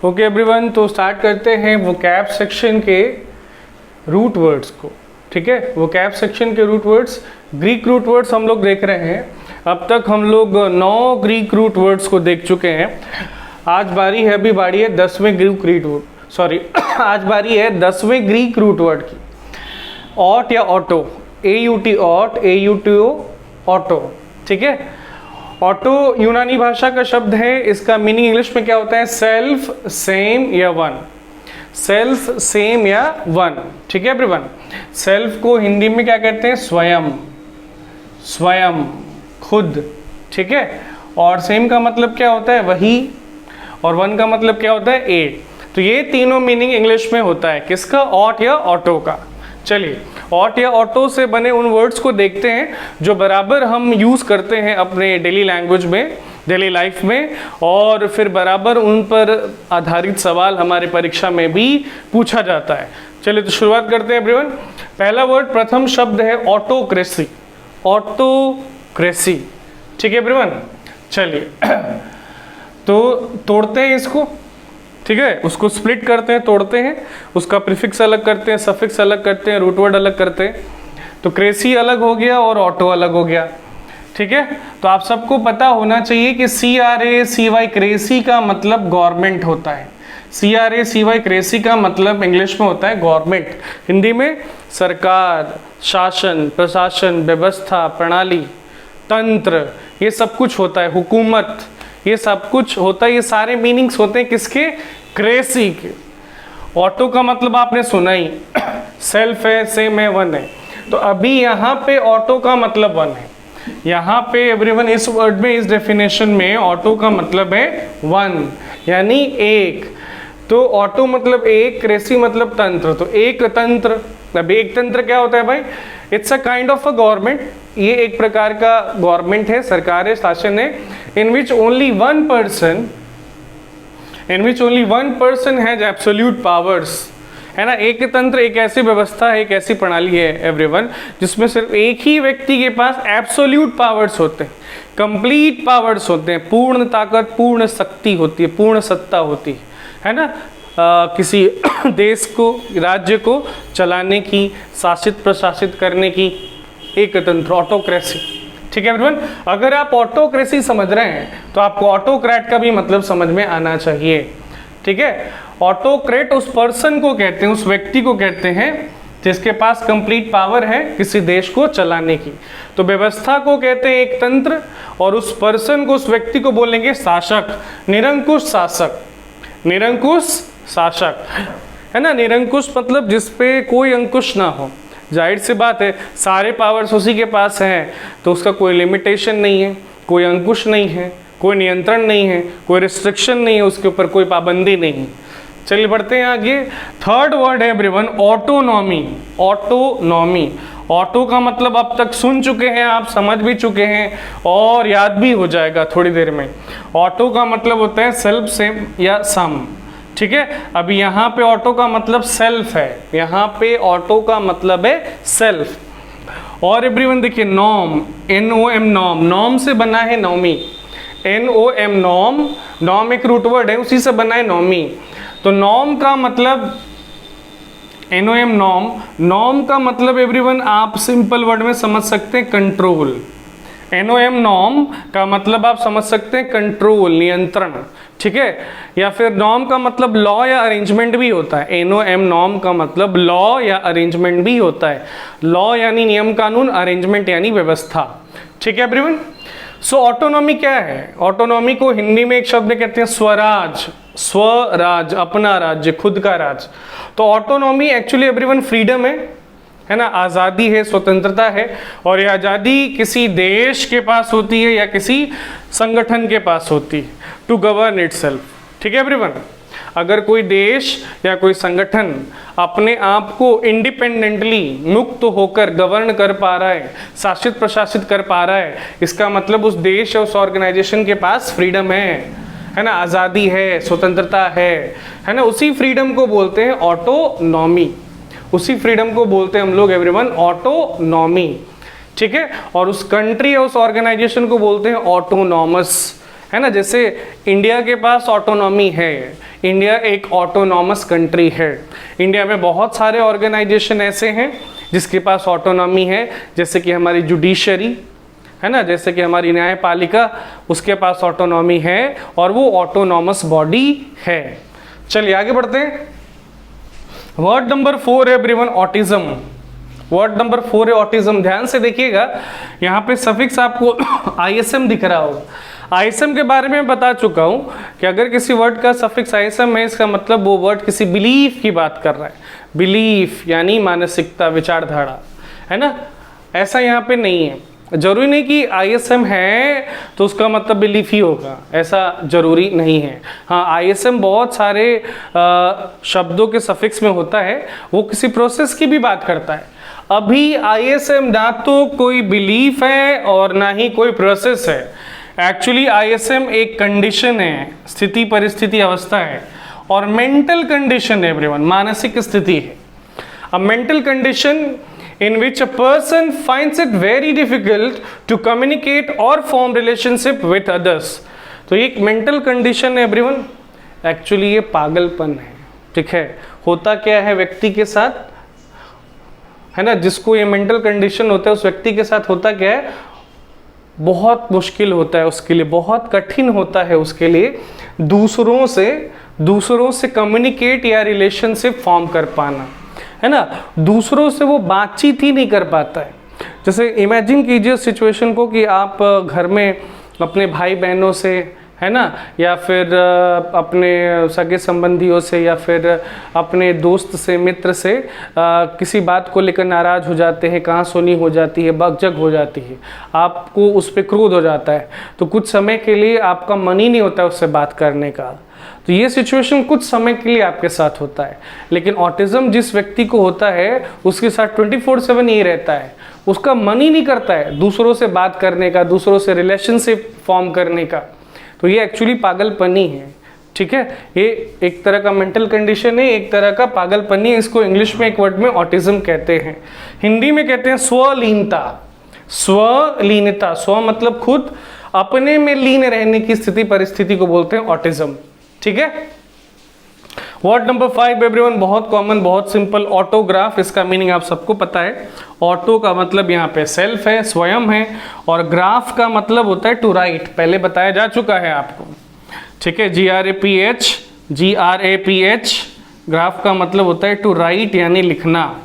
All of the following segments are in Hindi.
ओके एवरीवन, तो स्टार्ट करते हैं वोकैब सेक्शन के रूट वर्ड्स को। ठीक है, वोकैब सेक्शन के root words, Greek root words हम लोग देख रहे हैं। अब तक हम लोग 9 ग्रीक रूट वर्ड्स को देख चुके हैं। आज बारी है 10वें ग्रीक रूट, सॉरी आज बारी है 10वें ग्रीक रूट वर्ड की। ऑट या auto, AUT aut, AUTO auto. ठीक है, ऑटो यूनानी भाषा का शब्द है। इसका मीनिंग इंग्लिश में क्या होता है? सेल्फ, सेम या वन। सेल्फ, सेम या वन। ठीक है एवरीवन, सेल्फ को हिंदी में क्या कहते हैं? स्वयं, स्वयं, खुद। ठीक है, और सेम का मतलब क्या होता है? वही, और वन का मतलब क्या होता है? एक। तो ये तीनों मीनिंग इंग्लिश में होता है किसका? ऑट या ऑटो का। चलिए, ऑट या ऑटो से बने उन वर्ड्स को देखते हैं जो बराबर हम यूज़ करते हैं अपने डेली लैंग्वेज में, डेली लाइफ में, और फिर बराबर उन पर आधारित सवाल हमारे परीक्षा में भी पूछा जाता है। चलिए तो शुरुआत करते हैं एवरीवन। पहला वर्ड, प्रथम शब्द है ऑटोक्रेसी। ऑटोक्रेसी। ठीक है एवरीवन, चलिए तो तोड़ते हैं इसको। ठीक है, उसको स्प्लिट करते हैं, तोड़ते हैं, उसका प्रीफिक्स अलग करते हैं, सफिक्स अलग करते हैं, रूट वर्ड अलग करते हैं। तो क्रेसी अलग हो गया और ऑटो अलग हो गया। ठीक है, तो आप सबको पता होना चाहिए कि CRACY क्रेसी का मतलब गवर्नमेंट होता है। CRACY क्रेसी का मतलब इंग्लिश में होता है गवर्नमेंट, हिंदी में सरकार, शासन, प्रशासन, व्यवस्था, प्रणाली, तंत्र, ये सब कुछ होता है, हुकूमत, ये सब कुछ होता है। ये सारे मीनिंग्स होते हैं किसके? क्रेसी के। ऑटो का मतलब आपने सुना ही, सेल्फ है, सेम है, वन है। तो अभी यहाँ पे ऑटो का मतलब वन है। यहाँ पे एवरीवन इस वर्ड में, इस डेफिनेशन में ऑटो का मतलब है वन, यानी एक। तो ऑटो मतलब एक, क्रेसी मतलब तंत्र। तो एक तंत्र, अब एक तंत्र क्या होता है भाई? It's a kind of a government. ये एक प्रकार का गवर्नमेंट है, सरकार है, शासन है, in which only one person has absolute powers. है ना, एक तंत्र एक ऐसी व्यवस्था है, एक ऐसी प्रणाली है एवरीवन जिसमें सिर्फ एक ही व्यक्ति के पास एब्सोल्यूट पावर्स होते हैं, कंप्लीट पावर्स होते हैं, पूर्ण ताकत, पूर्ण शक्ति होती है, पूर्ण सत्ता होती है ना, किसी देश को, राज्य को चलाने की, शासित प्रशासित करने की। एक तंत्र, ऑटोक्रेसी। ठीक है एवरीवन, अगर आप ऑटोक्रेसी समझ रहे हैं तो आपको ऑटोक्रेट का भी मतलब समझ में आना चाहिए। ठीक है, ऑटोक्रेट उस पर्सन को कहते हैं, उस व्यक्ति को कहते हैं जिसके पास कंप्लीट पावर है किसी देश को चलाने की। तो व्यवस्था को कहते हैं एक तंत्र, और उस पर्सन को, उस व्यक्ति को बोलेंगे शासक, निरंकुश शासक। निरंकुश शासक, है ना, निरंकुश मतलब जिसपे कोई अंकुश ना हो। जाहिर सी बात है, सारे पावर्स उसी के पास हैं, तो उसका कोई लिमिटेशन नहीं है, कोई अंकुश नहीं है, कोई नियंत्रण नहीं है, कोई रिस्ट्रिक्शन नहीं है, उसके ऊपर कोई पाबंदी नहीं है। चलिए बढ़ते हैं आगे। थर्ड वर्ड है एवरीवन ऑटोनॉमी। ऑटोनॉमी, ऑटो का मतलब अब तक सुन चुके हैं आप, समझ भी चुके हैं और याद भी हो जाएगा थोड़ी देर में। ऑटो का मतलब होता है सेल्फ, सेम या सम। ठीक है, अभी यहाँ पे ऑटो का मतलब सेल्फ है, यहाँ पे ऑटो का मतलब है सेल्फ। और एवरीवन देखिए, नॉम, NOM, नॉम, नॉम से बना है नौमी। NOM, नॉम, नॉम एक रूट वर्ड है, उसी से बना है नौमी। तो नॉम का मतलब, NOM, नॉम, नॉम का मतलब एवरीवन आप सिंपल वर्ड में समझ सकते हैं कंट्रोल। NOM, नॉम का मतलब आप समझ सकते हैं कंट्रोल, नियंत्रण। ठीक है, या फिर नॉर्म का मतलब लॉ या अरेंजमेंट भी होता है। NOM, नॉर्म का मतलब लॉ या अरेंजमेंट भी होता है। लॉ यानी नियम कानून, अरेंजमेंट यानी व्यवस्था। ठीक है एवरीवन, सो ऑटोनॉमी क्या है? ऑटोनॉमी को हिंदी में एक शब्द कहते हैं स्वराज। स्वराज, अपना राज्य, खुद का राज। तो ऑटोनॉमी एक्चुअली एवरीवन फ्रीडम है ना, आज़ादी है, स्वतंत्रता है। और यह आज़ादी किसी देश के पास होती है या किसी संगठन के पास होती है, टू गवर्न इटसेल्फ। ठीक है एवरीवन, अगर कोई देश या कोई संगठन अपने आप को इंडिपेंडेंटली, मुक्त होकर गवर्न कर पा रहा है, शासित प्रशासित कर पा रहा है, इसका मतलब उस देश या उस ऑर्गेनाइजेशन के पास फ्रीडम है ना, आज़ादी है, स्वतंत्रता है ना। उसी फ्रीडम को बोलते हैं ऑटोनॉमी। उसी फ्रीडम को बोलते हैं हम लोग एवरीवन ऑटोनॉमी। ठीक है, और उस कंट्री या उस ऑर्गेनाइजेशन को बोलते हैं ऑटोनॉमस। है ना। जैसे इंडिया के पास ऑटोनॉमी है, इंडिया एक ऑटोनॉमस कंट्री है। इंडिया में बहुत सारे ऑर्गेनाइजेशन ऐसे हैं जिसके पास ऑटोनॉमी है, जैसे कि हमारी जुडिशरी है ना, जैसे कि हमारी न्यायपालिका, उसके पास ऑटोनॉमी है और वो ऑटोनॉमस बॉडी है। चलिए आगे बढ़ते हैं। वर्ड नंबर 4 है एवरीवन ऑटिज्म। वर्ड नंबर 4 है ऑटिज्म। ध्यान से देखिएगा, यहाँ पे सफिक्स आपको ISM दिख रहा होगा। ISM के बारे में बता चुका हूँ कि अगर किसी वर्ड का सफिक्स ISM है, इसका मतलब वो वर्ड किसी बिलीफ की बात कर रहा है। बिलीफ यानी मानसिकता, विचारधारा, है ना। ऐसा यहाँ पे नहीं है, जरूरी नहीं कि ISM है तो उसका मतलब बिलीफ ही होगा, ऐसा जरूरी नहीं है। हाँ, ISM बहुत सारे शब्दों के सफिक्स में होता है, वो किसी प्रोसेस की भी बात करता है। अभी ISM ना तो कोई बिलीफ है और ना ही कोई प्रोसेस है। एक्चुअली ISM एक कंडीशन है, स्थिति, परिस्थिति, अवस्था है, और मेंटल कंडीशन है एवरीवन, मानसिक स्थिति है। अ mental condition in which a person finds it very difficult to communicate or form relationship with others। तो ये एक मेंटल कंडीशन है एवरीवन। एक्चुअली ये पागलपन है, ठीक है। होता क्या है व्यक्ति के साथ, है ना, जिसको ये मेंटल कंडीशन होता है उस व्यक्ति के साथ होता क्या है, बहुत मुश्किल होता है उसके लिए, बहुत कठिन होता है उसके लिए दूसरों से कम्युनिकेट या रिलेशनशिप फॉर्म कर पाना, है ना। दूसरों से वो बातचीत ही नहीं कर पाता है। जैसे इमेजिन कीजिए सिचुएशन को कि आप घर में अपने भाई बहनों से, है ना, या फिर अपने सगे संबंधियों से, या फिर अपने दोस्त से, मित्र से किसी बात को लेकर नाराज़ हो जाते हैं, कहाँ सुनी हो जाती है, बकझक हो जाती है, आपको उस पर क्रोध हो जाता है, तो कुछ समय के लिए आपका मन ही नहीं होता उससे बात करने का। तो ये सिचुएशन कुछ समय के लिए आपके साथ होता है। लेकिन ऑटिज्म जिस व्यक्ति को होता है उसके साथ 24/7 यही रहता है, उसका मन ही नहीं करता है दूसरों से बात करने का, दूसरों से रिलेशनशिप फॉर्म करने का। तो ये एक्चुअली पागलपनी है, ठीक है। ये एक तरह का मेंटल कंडीशन है, एक तरह का पागलपनी है। इसको इंग्लिश में एक वर्ड में ऑटिज्म कहते हैं, हिंदी में कहते हैं स्वलीनता। स्वलीनता, स्व मतलब खुद, अपने में लीन रहने की स्थिति, परिस्थिति को बोलते हैं ऑटिज्म, ठीक है। वर्ड नंबर 5 एवरीवन, बहुत कॉमन, बहुत सिंपल, ऑटोग्राफ। इसका मीनिंग आप सबको पता है। ऑटो का मतलब यहाँ पे सेल्फ है, स्वयं है, और ग्राफ का मतलब होता है टू राइट, पहले बताया जा चुका है आपको, ठीक है। GRAPH, ग्राफ का मतलब होता है टू राइट यानी लिखना,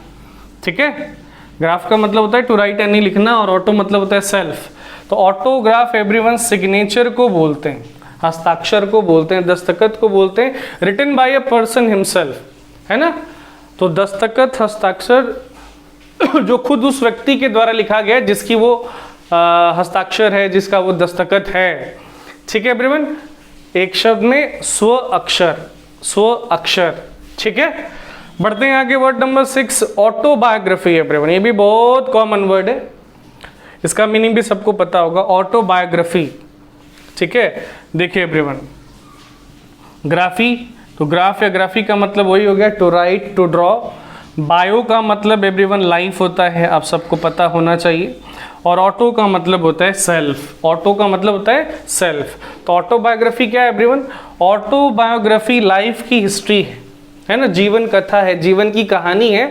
ठीक है। ग्राफ का मतलब होता है टू राइट यानी लिखना, और ऑटो मतलब होता है सेल्फ। तो ऑटोग्राफ एवरीवन सिग्नेचर को बोलते हैं, हस्ताक्षर को बोलते हैं, दस्तखत को बोलते हैं, written by a person himself, है ना। तो दस्तखत, हस्ताक्षर जो खुद उस व्यक्ति के द्वारा लिखा गया है, जिसकी वो हस्ताक्षर है, जिसका वो दस्तखत है, ठीक है एवरीवन। एक शब्द में स्व अक्षर, ठीक है। बढ़ते हैं आगे। Word number 6 autobiography everyone. ये भी बहुत कॉमन वर्ड है, इसका मीनिंग भी सबको पता होगा, ऑटोबायोग्राफी, ठीक है। देखिए एवरीवन, ग्राफी, तो ग्राफ या ग्राफी का मतलब वही हो गया to write, to draw. Bio का मतलब एवरीवन लाइफ होता है, आप सबको पता होना चाहिए। और ऑटो का मतलब होता है सेल्फ, ऑटो का मतलब होता है सेल्फ। तो ऑटोबायोग्राफी क्या है एवरीवन? ऑटोबायोग्राफी लाइफ की हिस्ट्री है ना, जीवन कथा है, जीवन की कहानी है,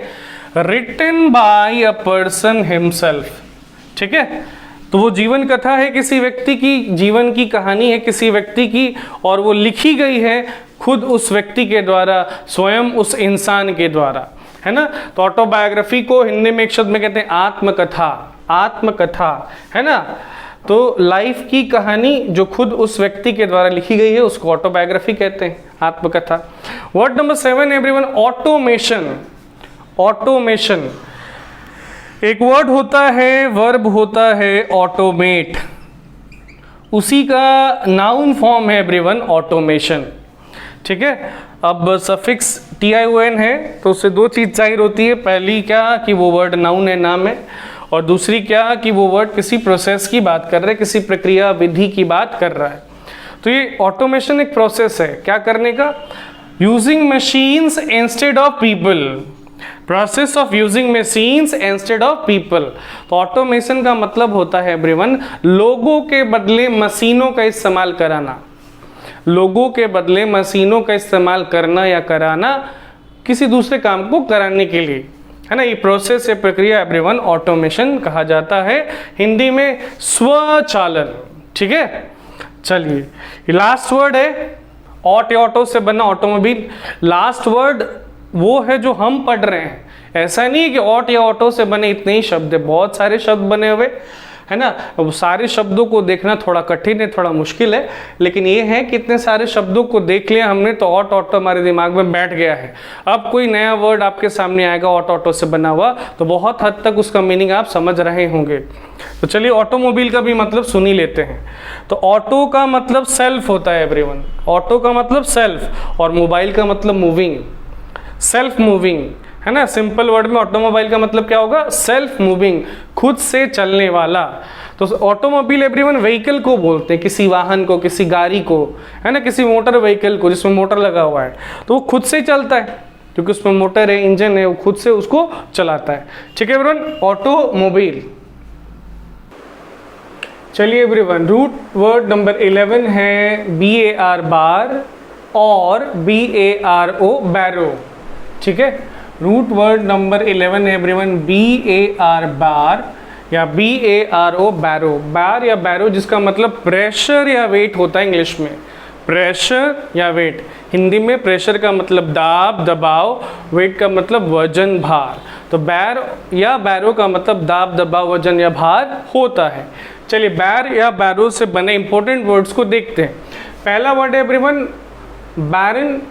written by a person himself, ठीक है। तो वो जीवन कथा है किसी व्यक्ति की, जीवन की कहानी है किसी व्यक्ति की, और वो लिखी गई है खुद उस व्यक्ति के द्वारा, स्वयं उस इंसान के द्वारा, है ना। तो ऑटोबायोग्राफी को हिंदी में एक शब्द में कहते हैं आत्मकथा, आत्मकथा, है ना। तो लाइफ की कहानी जो खुद उस व्यक्ति के द्वारा लिखी गई है उसको ऑटोबायोग्राफी कहते हैं, आत्मकथा। Word number 7 everyone, automation. Automation एक वर्ड होता है, वर्ब होता है ऑटोमेट, उसी का नाउन फॉर्म है एवरीवन ऑटोमेशन, ठीक है। अब सफिक्स TION है तो उससे दो चीज़ चाहिए होती है, पहली क्या कि वो वर्ड नाउन है, नाम है, और दूसरी क्या कि वो वर्ड किसी प्रोसेस की बात कर रहा है, किसी प्रक्रिया विधि की बात कर रहा है। तो ये ऑटोमेशन एक प्रोसेस है क्या करने का, using machines instead of people, process of using machines instead of people. तो ऑटोमेशन का मतलब होता है एवरीवन लोगों के बदले मशीनों का इस्तेमाल कराना, लोगों के बदले मशीनों का इस्तेमाल करना या कराना किसी दूसरे काम को कराने के लिए, है ना। ये प्रोसेस या प्रक्रिया एवरीवन ऑटोमेशन कहा जाता है, हिंदी में स्वचालन। ठीक है, चलिए लास्ट वर्ड है ऑटो से बना ऑटोमोबाइल। लास्ट वर्ड वो है जो हम पढ़ रहे हैं, ऐसा नहीं है कि ऑट या ऑटो से बने इतने ही शब्द है, बहुत सारे शब्द बने हुए, है ना। वो सारे शब्दों को देखना थोड़ा कठिन है, थोड़ा मुश्किल है, लेकिन ये है कि इतने सारे शब्दों को देख लिया हमने तो ऑट ऑटो हमारे दिमाग में बैठ गया है। अब कोई नया वर्ड आपके सामने आएगा ऑट ऑटो से बना हुआ तो बहुत हद तक उसका मीनिंग आप समझ रहे होंगे। तो चलिए ऑटोमोबाइल का भी मतलब सुन ही लेते हैं। तो ऑटो का मतलब सेल्फ होता है एवरीवन, ऑटो का मतलब सेल्फ, और मोबाइल का मतलब मूविंग, सेल्फ मूविंग, है ना। सिंपल वर्ड में ऑटोमोबाइल का मतलब क्या होगा, सेल्फ मूविंग, खुद से चलने वाला। तो ऑटोमोबाइल एवरीवन व्हीकल को बोलते हैं, किसी वाहन को, किसी गाड़ी को, है ना, किसी मोटर व्हीकल को जिसमें मोटर लगा हुआ है, तो वो खुद से चलता है क्योंकि उसमें मोटर है, इंजन है, वो खुद से उसको चलाता है। ठीक है एवरीवन, ऑटोमोबाइल। चलिए एवरीवन, रूट वर्ड नंबर 11 है BAR बार और BARO बैरो। ठीक है, रूट वर्ड नंबर 11 है एवरीवन BAR बार या BARO बैरो। बार या बैरो जिसका मतलब प्रेशर या वेट होता है इंग्लिश में, प्रेशर या वेट। हिंदी में प्रेशर का मतलब दाब, दबाव, वेट का मतलब वजन, भार। तो बैर या बैरो का मतलब दाब, दबाव, वजन या भार होता है। चलिए बैर या बैरो से बने इंपॉर्टेंट वर्ड्स को देखते हैं। पहला वर्ड है एवरीवन बैरन,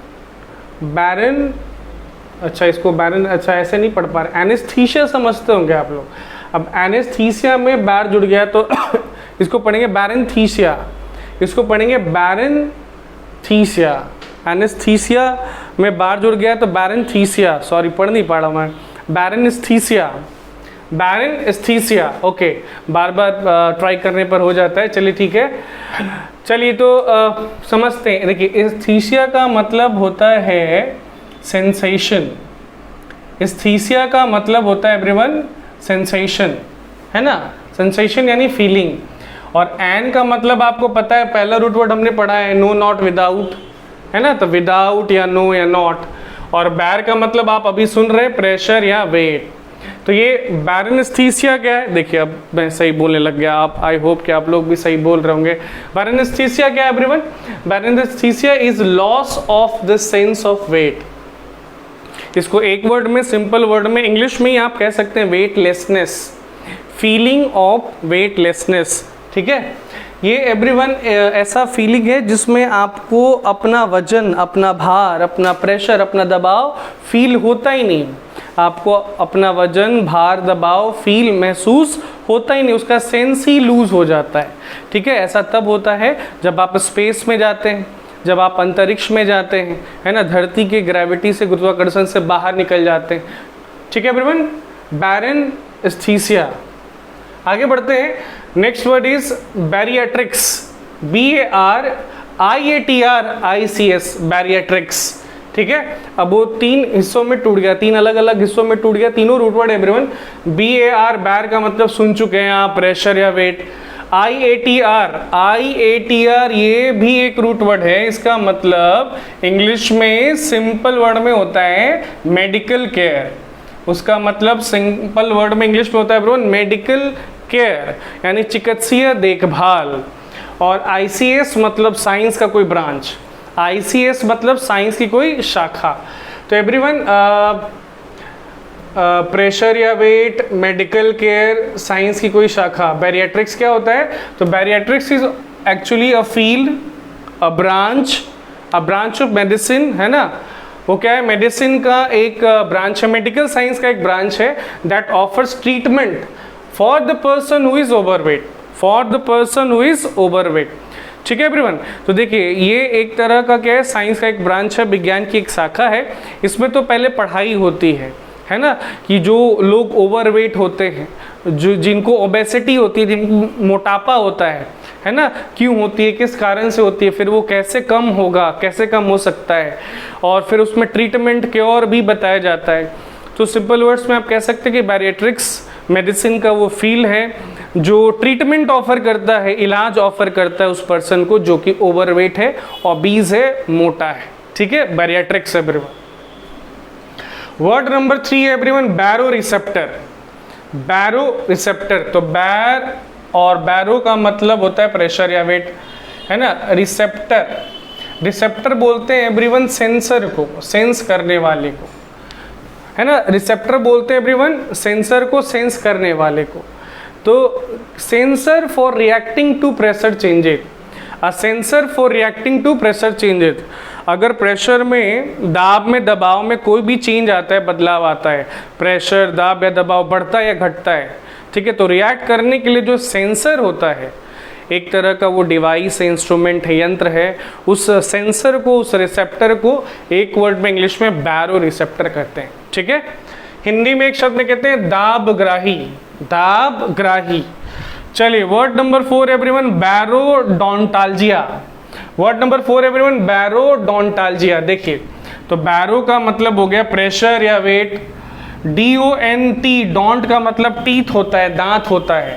बैरन, अच्छा इसको बैरन, अच्छा ऐसे नहीं पढ़ पा रहे, एनेस्थीसिया समझते होंगे आप लोग। अब एनेस्थीसिया में बैर जुड़ गया तो इसको पढ़ेंगे बैरनथीसिया, इसको पढ़ेंगे बैरनथीसिया। एनेस्थीसिया में बार जुड़ गया तो बैरनथीसिया, सॉरी पढ़ नहीं पा रहा मैं, बैरनस्थीसिया, बैरनस्थीसिया। ओके, बार बार ट्राई करने पर हो जाता है। चलिए ठीक है, चलिए तो समझते हैं। देखिए एस्थीसिया का मतलब होता है सेंसेशन, एस्थीसिया का मतलब होता है एवरीवन सेंसेशन, है ना, सेंसेशन यानी फीलिंग। और एन का मतलब आपको पता है, पहला रूट वर्ड हमने पढ़ा है नो नॉट विदाउट, है ना, तो विदाउट या नो या नॉट। और बैर का मतलब आप अभी सुन रहे हैं प्रेशर या वेट। तो ये बैरनस्थीसिया क्या है, देखिए अब मैं सही बोलने लग गया, आप आई होप कि आप लोग भी सही बोल रहे होंगे। बैरनस्थीसिया क्या है everyone, baranesthesia is loss of the sense of weight. इसको एक वर्ड में, सिंपल वर्ड में, इंग्लिश में ही आप कह सकते हैं वेटलेसनेस, फीलिंग ऑफ वेटलेसनेस। ठीक है, ये एवरीवन ऐसा फीलिंग है जिसमें आपको अपना वजन, अपना भार, अपना प्रेशर, अपना दबाव फील होता ही नहीं, आपको अपना वजन, भार, दबाव फील, महसूस होता ही नहीं, उसका सेंस ही लूज हो जाता है। ठीक है, ऐसा तब होता है जब आप स्पेस में जाते हैं, जब आप अंतरिक्ष में जाते हैं, है ना, धरती के ग्रेविटी से, गुरुत्वाकर्षण से बाहर निकल जाते हैं। ठीक है एवरीवन, बैरनस्थीसिया। आगे बढ़ते हैं, नेक्स्ट वर्ड इज बैरिएट्रिक्स, BARIATRICS, बैरिएट्रिक्स। ठीक है, अब वो तीन हिस्सों में टूट गया, तीन अलग अलग हिस्सों में टूट गया, तीनों रूट वर्ड एवरीवन। BAR बैर का मतलब सुन चुके हैं आप, प्रेशर या वेट। IATR ये भी एक रूट वर्ड है, इसका मतलब इंग्लिश में सिंपल वर्ड में होता है मेडिकल केयर। उसका मतलब सिंपल वर्ड में इंग्लिश में होता है एवरीवन मेडिकल केयर, यानी चिकित्सीय देखभाल। और ICS मतलब साइंस का कोई ब्रांच, ICS मतलब साइंस की कोई शाखा। तो एवरीवन प्रेशर या वेट, मेडिकल केयर, साइंस की कोई शाखा। बैरिएट्रिक्स क्या होता है, तो bariatrics is actually a field, a branch of medicine, है ना। वो क्या है, मेडिसिन का एक ब्रांच है, मेडिकल साइंस का एक ब्रांच है that offers treatment for the person who is overweight, for the person who is overweight. ठीक है एवरीवन, तो देखिए ये एक तरह का क्या है, साइंस का एक ब्रांच है, विज्ञान की एक शाखा है। इसमें तो पहले पढ़ाई होती है ना, कि जो लोग ओवरवेट होते हैं, जो जिनको ओबेसिटी होती है, जिनको मोटापा होता है ना, क्यों होती है, किस कारण से होती है, फिर वो कैसे कम होगा, कैसे कम हो सकता है, और फिर उसमें ट्रीटमेंट क्योर भी बताया जाता है। तो तो सिंपल वर्ड्स में आप कह सकते हैं कि बैरिएट्रिक्स मेडिसिन का वो फील्ड है जो ट्रीटमेंट ऑफर करता है, इलाज ऑफर करता है उस पर्सन को जो कि ओवरवेट है, ओबीज है, मोटा है। ठीक है, बैरिएट्रिक्स एवरीवन। वर्ड नंबर 3 एवरीवन, बैरो रिसेप्टर। बैरो रिसेप्टर, तो बैर और बैरो का मतलब होता है प्रेशर या वेट, है ना। रिसेप्टर, रिसेप्टर बोलते हैं एवरीवन सेंसर को, सेंस करने वाले को, है ना। रिसेप्टर बोलते हैं एवरीवन सेंसर को, सेंस करने वाले को। तो sensor for reacting to pressure changes, a sensor for reacting to pressure changes. अगर प्रेशर में, दाब में, दबाव में कोई भी चेंज आता है, बदलाव आता है, प्रेशर, दाब या दबाव बढ़ता है या घटता है, ठीक है, तो रिएक्ट करने के लिए जो सेंसर होता है, एक तरह का वो डिवाइस है, इंस्ट्रूमेंट है, यंत्र है, उस सेंसर को, उस रिसेप्टर को एक वर्ड में इंग्लिश में बैरो रिसेप्टर कहते हैं। ठीक है, हिंदी में एक शब्द में कहते हैं दाबग्राही, दाबग्राही। चलिए word number 4 everyone, barodontalgia. Word number 4 everyone, barodontalgia. देखिए, तो बैरो का मतलब हो गया प्रेशर या वेट, DONT, डोंट का मतलब टीथ होता है, दांत होता है,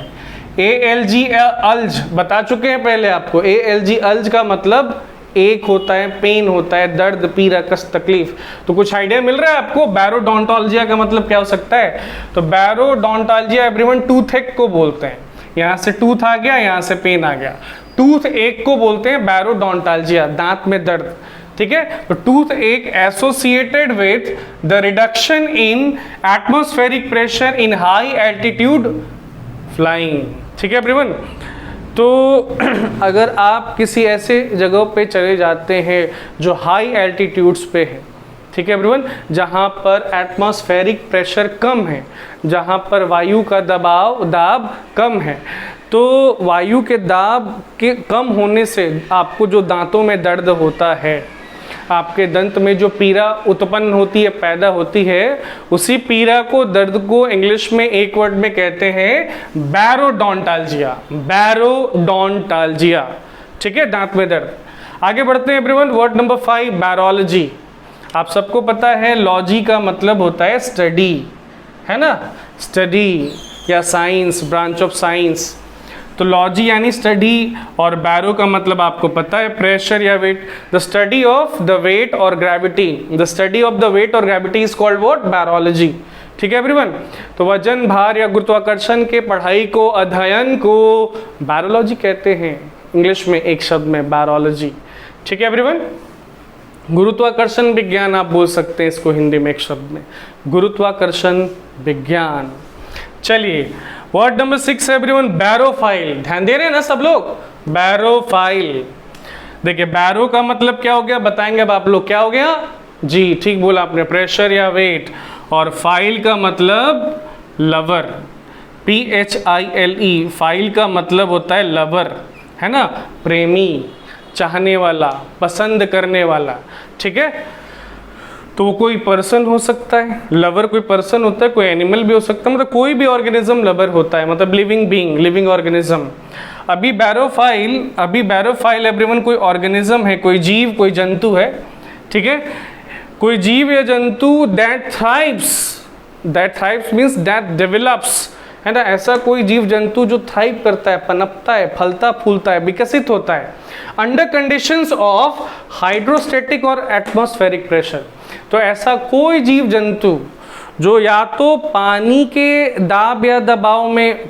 ALG अल्ज बता चुके हैं पहले आपको, ALG अल्ज का मतलब एक होता है, पेन होता है, दर्द, पीड़ा, कष्ट, तकलीफ। तो कुछ आइडिया मिल रहा है आपको बैरोडोंटाल्जिया का मतलब क्या हो सकता है। तो बैरोडोंटाल्जिया एवरीवन टूथ एक को बोलते हैं, यहाँ से टूथ आ गया, यहाँ से पेन आ गया, टूथ एक को बोलते हैं बैरोडोंटाल्जिया, दांत में दर्द। ठीक है, तो टूथ एक associated with the reduction in atmospheric pressure in high altitude flying. ठीक है एवरीवन, तो अगर आप किसी ऐसे जगह पे चले जाते हैं जो हाई एल्टीट्यूड्स पे है, ठीक है एवरीवन, जहाँ पर एटमॉस्फेरिक प्रेशर कम है, जहाँ पर वायु का दाब कम है, तो वायु के दाब के कम होने से आपको जो दांतों में दर्द होता है, आपके दंत में जो पीड़ा उत्पन्न होती है, पैदा होती है, उसी पीड़ा को, दर्द को इंग्लिश में एक वर्ड में कहते हैं बैरोडोंटाल्जिया, बैरोडोंटाल्जिया। ठीक है, दांत में दर्द। आगे बढ़ते हैं एवरीवन, वर्ड नंबर 5 बैरोलॉजी। आप सबको पता है लॉजी का मतलब होता है स्टडी, है ना, स्टडी या साइंस, ब्रांच ऑफ साइंस। तो लॉजी यानी स्टडी, और बैरो का मतलब आपको पता है प्रेशर या weight. The study of the weight और gravity, the study of the weight और gravity is called what, barology. ठीक है एवरीवन, तो वजन, भार या गुरुत्वाकर्षण के पढ़ाई को, अध्ययन को बैरोलॉजी कहते हैं इंग्लिश में एक शब्द में, बैरोलॉजी। ठीक है एवरीवन, गुरुत्वाकर्षण विज्ञान आप बोल सकते हैं इसको हिंदी में एक शब्द में, गुरुत्वाकर्षण विज्ञान। चलिए वर्ड नंबर 6 एवरीवन, बैरोफाइल। ध्यान दे रहे हैं ना सब लोग, बैरोफाइल। देखिए बैरो का मतलब क्या हो गया बताएंगे अब आप लोग, क्या हो गया जी, ठीक बोला आपने, प्रेशर या वेट। और फाइल का मतलब लवर, PHILE, फाइल का मतलब होता है लवर, है ना, प्रेमी, चाहने वाला, पसंद करने वाला। ठीक है, तो वो कोई पर्सन हो सकता है, लवर कोई पर्सन होता है, कोई एनिमल भी हो सकता है, मतलब कोई भी ऑर्गेनिज्म लवर होता है, मतलब लिविंग बीइंग, लिविंग ऑर्गेनिज्म। अभी बैरोफाइल एवरीवन कोई ऑर्गेनिज्म है, कोई जीव, कोई जंतु है। ठीक है, कोई जीव या जंतु that thrives means that develops, है ना, ऐसा कोई जीव जंतु जो थ्राइव करता है, पनपता है, फलता फूलता है, विकसित होता है अंडर कंडीशंस ऑफ हाइड्रोस्टेटिक और एटमॉस्फेरिक प्रेशर। तो ऐसा कोई जीव जंतु जो या तो पानी के दाब या दबाव में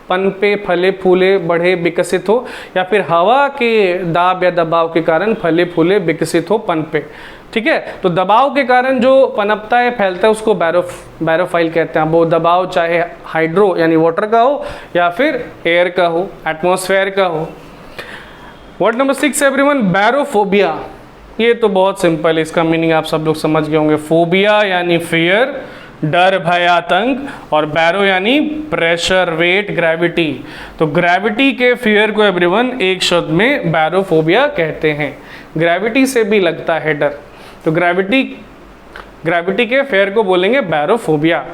पनपे, फले फूले, बढ़े, विकसित हो, या फिर हवा के दाब या दबाव के कारण फले फूले, विकसित हो, पनपे। ठीक है, तो दबाव के कारण जो पनपता है, फैलता है, उसको बैरोफाइल कहते हैं। वो दबाव चाहे हाइड्रो यानी वाटर का हो या फिर एयर का हो, एटमॉस्फेयर का हो। Word number 6 everyone, barophobia. ये तो बहुत सिंपल है, इसका मीनिंग आप सब लोग समझ गए होंगे। फोबिया यानी फियर, डर, भय, आतंक, और बैरो यानी प्रेशर, वेट, ग्रेविटी। तो ग्रेविटी के फियर को एवरीवन एक शब्द में बैरोफोबिया कहते हैं। ग्रेविटी से भी लगता है डर, तो ग्रेविटी के फेयर को बोलेंगे बैरोफोबिया।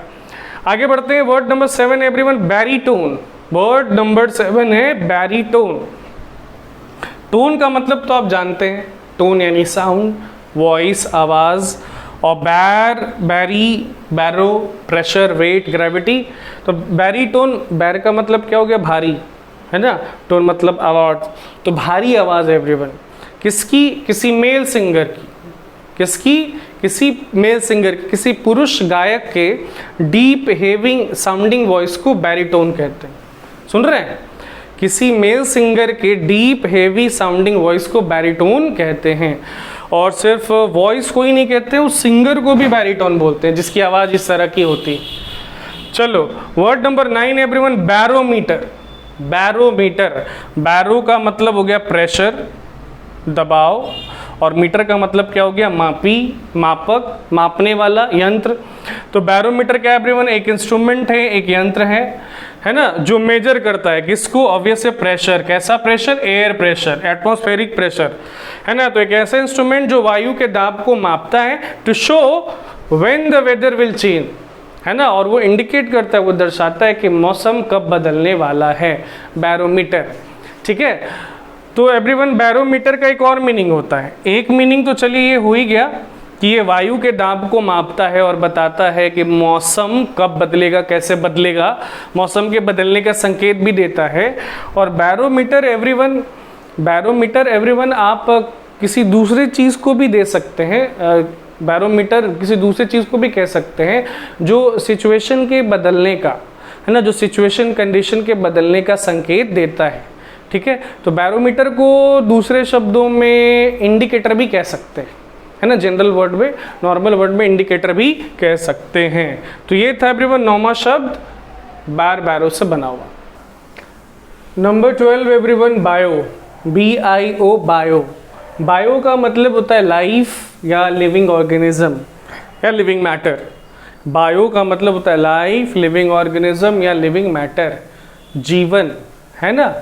आगे बढ़ते हैं, word number 7 everyone, baritone. Word number 7 है बैरीटोन। टोन का मतलब तो आप जानते हैं, टोन यानी साउंड, वॉइस, आवाज, और बैरो प्रेशर, वेट, ग्रेविटी। तो बैरीटोन, बैर का मतलब क्या हो गया भारी, है ना, टोन मतलब आवाज। तो भारी आवाज एवरीवन, किसकी, किसी मेल सिंगर की, किसकी, किसी मेल सिंगर, किसी पुरुष गायक के डीप हेविंग साउंडिंग वॉइस को बैरीटोन कहते हैं। सुन रहे हैं, किसी मेल सिंगर के डीप हेवी साउंडिंग वॉइस को बैरीटोन कहते हैं। और सिर्फ वॉइस को ही नहीं कहते, उस सिंगर को भी बैरीटोन बोलते हैं जिसकी आवाज इस तरह की होती है। चलो word number 9 everyone, barometer. Barometer, baro का मतलब हो गया प्रेशर, दबाव, और मीटर का मतलब क्या हो गया मापी, मापक, मापने वाला यंत्र। तो बैरोमीटर क्या है एवरीवन, एक इंस्ट्रूमेंट है, एक यंत्र है ना, जो मेजर करता है किसको, ऑब्वियस है प्रेशर। कैसा pressure, air pressure, atmospheric pressure, है ना। तो एक ऐसा इंस्ट्रूमेंट जो वायु के दाब को मापता है, to show when the weather will change, है ना, और वो इंडिकेट करता है, वो दर्शाता है कि मौसम कब बदलने वाला है, बैरोमीटर। ठीक है, तो एवरीवन बैरोमीटर का एक और मीनिंग होता है। एक मीनिंग तो चलिए ये हो ही गया कि ये वायु के दाब को मापता है और बताता है कि मौसम कब बदलेगा, कैसे बदलेगा, मौसम के बदलने का संकेत भी देता है। और बैरोमीटर एवरीवन आप किसी दूसरी चीज़ को भी दे सकते हैं, बैरोमीटर किसी दूसरी चीज़ को भी कह सकते हैं जो सिचुएशन के बदलने का, है ना, जो सिचुएशन कंडीशन के बदलने का संकेत देता है। ठीक है, तो बैरोमीटर को दूसरे शब्दों में इंडिकेटर भी कह सकते हैं, है ना, जनरल वर्ड में, नॉर्मल वर्ड में इंडिकेटर भी कह सकते हैं। तो ये था एवरीवन 9वां शब्द बैरो से बना हुआ। Number 12 everyone, bio, BIO, bio. Bio का मतलब होता है लाइफ या लिविंग ऑर्गेनिज्म या लिविंग मैटर। बायो का मतलब होता है लाइफ, लिविंग ऑर्गेनिज्म या लिविंग मैटर, जीवन, है ना,